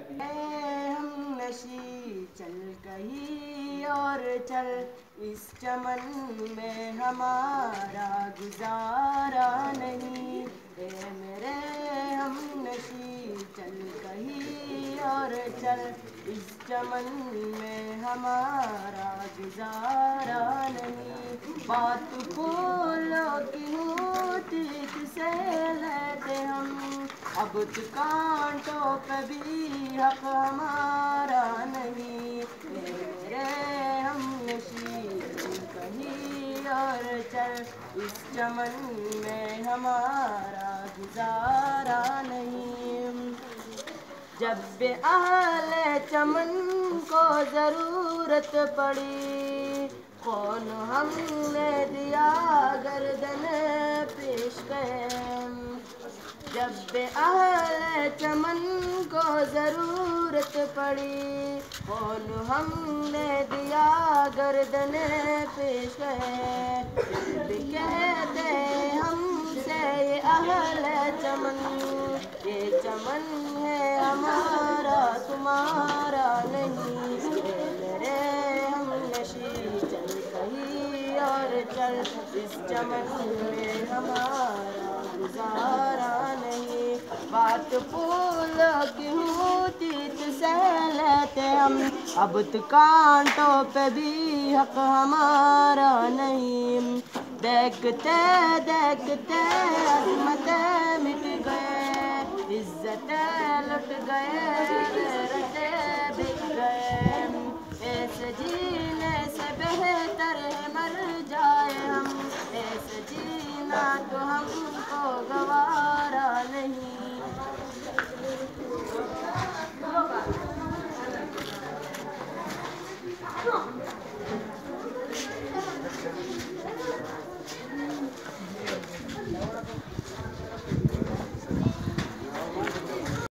हम नशी चल कहीं और चल, इस चमन में हमारा गुजारा नहीं। ए मेरे हम नशी चल कहीं और चल, इस चमन में हमारा गुजारा नहीं। बात फूलों की होती किसे लेते हम, अब तो कांटों पे भी हक हमारा नहीं। मेरे हम नशी कहीं और चल, इस चमन में हमारा गुजारा नहीं। जब भी अहले चमन को ज़रूरत पड़ी, कौन हमने दिया गर्दन पेश कर। जब भी अहले चमन को ज़रूरत पड़ी, कौन हमने दिया गर्दन पेश कर। भी कहते हमसे ये अहले चमन, ये चमन है हमारा तुम्हारा नहीं। मेरे हम नशी चल कहीं और चल, इस चमन में हमारा गुजारा नहीं। बात फूल की होती तो सह लेते हम, अब तो कांटों पे भी हक हमारा नहीं। देखते देखते अज़मत मिट गए, इज्जत लुट गए